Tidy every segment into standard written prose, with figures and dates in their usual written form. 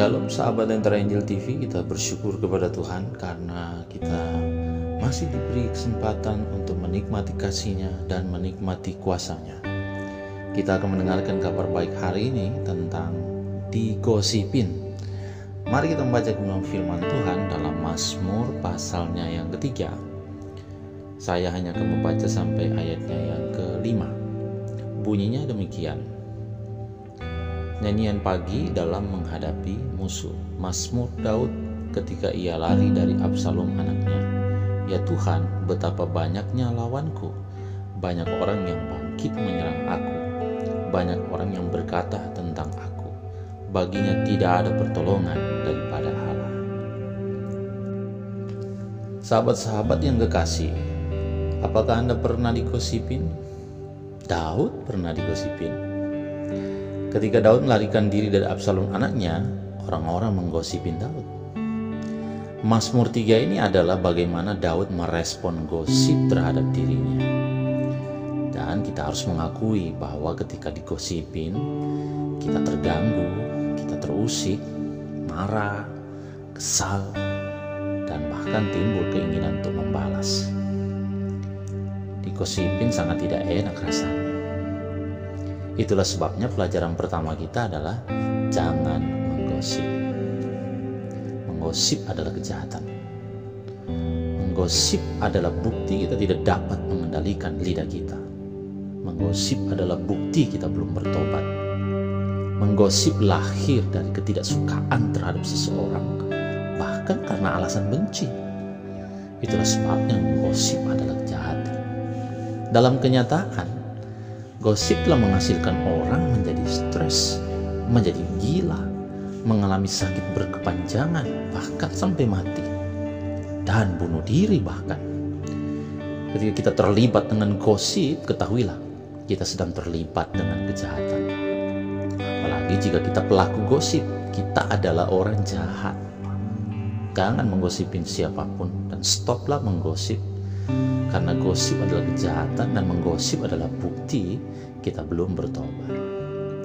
Shalom sahabat Lentera Injil TV, kita bersyukur kepada Tuhan karena kita masih diberi kesempatan untuk menikmati kasih-Nya dan menikmati kuasa-Nya. Kita akan mendengarkan kabar baik hari ini tentang digosipin. Mari kita membaca kebenaran firman Tuhan dalam Mazmur pasalnya yang ketiga. Saya hanya akan membaca sampai ayatnya yang kelima. Bunyinya demikian. Nyanyian pagi dalam menghadapi musuh. Mazmur Daud ketika ia lari dari Absalom anaknya. Ya Tuhan, betapa banyaknya lawanku. Banyak orang yang bangkit menyerang aku. Banyak orang yang berkata tentang aku. Baginya tidak ada pertolongan daripada Allah. Sahabat-sahabat yang kekasih, apakah Anda pernah digosipin? Daud pernah digosipin. Ketika Daud melarikan diri dari Absalom anaknya, orang-orang menggosipin Daud. Mazmur 3 ini adalah bagaimana Daud merespon gosip terhadap dirinya. Dan kita harus mengakui bahwa ketika digosipin, kita terganggu, kita terusik, marah, kesal, dan bahkan timbul keinginan untuk membalas. Digosipin sangat tidak enak rasanya. Itulah sebabnya pelajaran pertama kita adalah jangan menggosip. Menggosip adalah kejahatan. Menggosip adalah bukti kita tidak dapat mengendalikan lidah kita. Menggosip adalah bukti kita belum bertobat. Menggosip lahir dari ketidaksukaan terhadap seseorang, bahkan karena alasan benci. Itulah sebabnya menggosip adalah kejahatan. Dalam kenyataan, gosip telah menghasilkan orang menjadi stres, menjadi gila, mengalami sakit berkepanjangan, bahkan sampai mati, dan bunuh diri bahkan. Ketika kita terlibat dengan gosip, ketahuilah, kita sedang terlibat dengan kejahatan. Apalagi jika kita pelaku gosip, kita adalah orang jahat. Jangan menggosipin siapapun, dan stoplah menggosip. Karena gosip adalah kejahatan dan menggosip adalah bukti kita belum bertobat.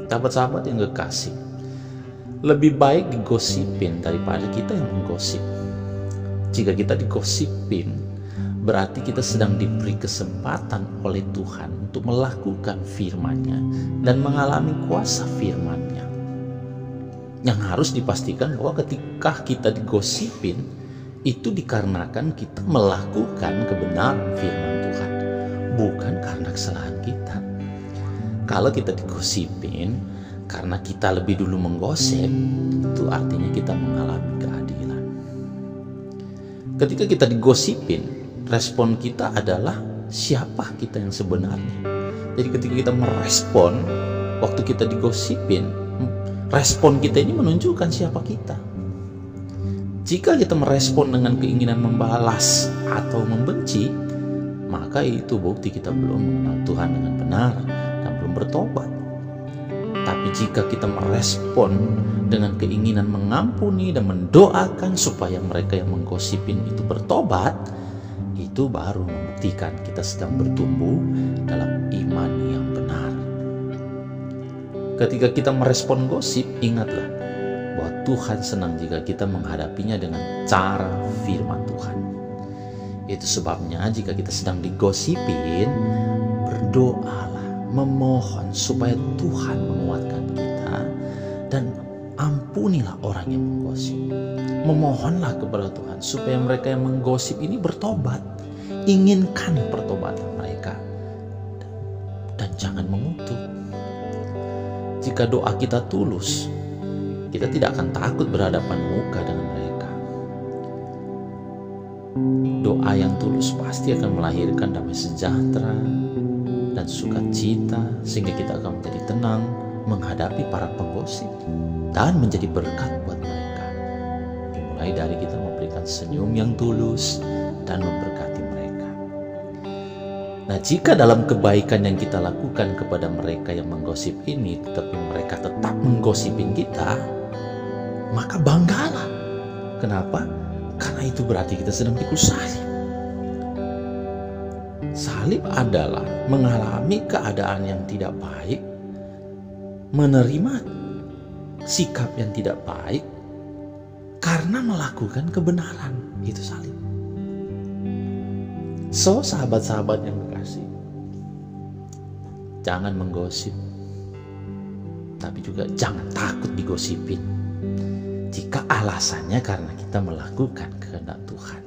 Sahabat-sahabat yang kekasih, lebih baik digosipin daripada kita yang menggosip. Jika kita digosipin, berarti kita sedang diberi kesempatan oleh Tuhan untuk melakukan firman-Nya dan mengalami kuasa firman-Nya. Yang harus dipastikan bahwa ketika kita digosipin, itu dikarenakan kita melakukan kebenaran firman Tuhan, bukan karena kesalahan kita. Kalau kita digosipin karena kita lebih dulu menggosip, itu artinya kita mengalami keadilan. Ketika kita digosipin, respon kita adalah siapa kita yang sebenarnya. Jadi ketika kita merespon waktu kita digosipin, respon kita ini menunjukkan siapa kita. Jika kita merespon dengan keinginan membalas atau membenci, maka itu bukti kita belum mengenal Tuhan dengan benar dan belum bertobat. Tapi jika kita merespon dengan keinginan mengampuni dan mendoakan supaya mereka yang menggosipin itu bertobat, itu baru membuktikan kita sedang bertumbuh dalam iman yang benar. Ketika kita merespon gosip, ingatlah bahwa Tuhan senang jika kita menghadapinya dengan cara firman Tuhan. Itu sebabnya jika kita sedang digosipin, berdoalah, memohon supaya Tuhan menguatkan kita dan ampunilah orang yang menggosip. Memohonlah kepada Tuhan supaya mereka yang menggosip ini bertobat. Inginkan pertobatan mereka dan jangan mengutuk. Jika doa kita tulus, kita tidak akan takut berhadapan muka dengan mereka. Doa yang tulus pasti akan melahirkan damai sejahtera dan sukacita, sehingga kita akan menjadi tenang menghadapi para penggosip dan menjadi berkat buat mereka. Dimulai dari kita memberikan senyum yang tulus dan memberkati mereka. Nah, jika dalam kebaikan yang kita lakukan kepada mereka yang menggosip ini, tetapi mereka tetap menggosipin kita, maka banggalah. Kenapa? Karena itu berarti kita sedang pikul salib. Salib adalah mengalami keadaan yang tidak baik, menerima sikap yang tidak baik, karena melakukan kebenaran. Itu salib. So, sahabat-sahabat yang kekasih, jangan menggosip, tapi juga jangan takut digosipin. Jika alasannya karena kita melakukan kehendak Tuhan,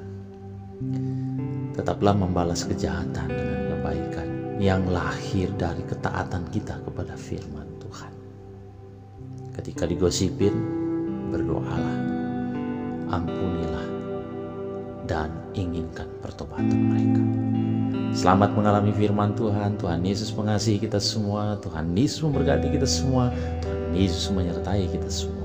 tetaplah membalas kejahatan dengan kebaikan yang lahir dari ketaatan kita kepada firman Tuhan. Ketika digosipin, berdoalah, ampunilah, dan inginkan pertobatan mereka. Selamat mengalami firman Tuhan. Tuhan Yesus mengasihi kita semua. Tuhan Yesus memberkati kita semua. Tuhan Yesus menyertai kita semua.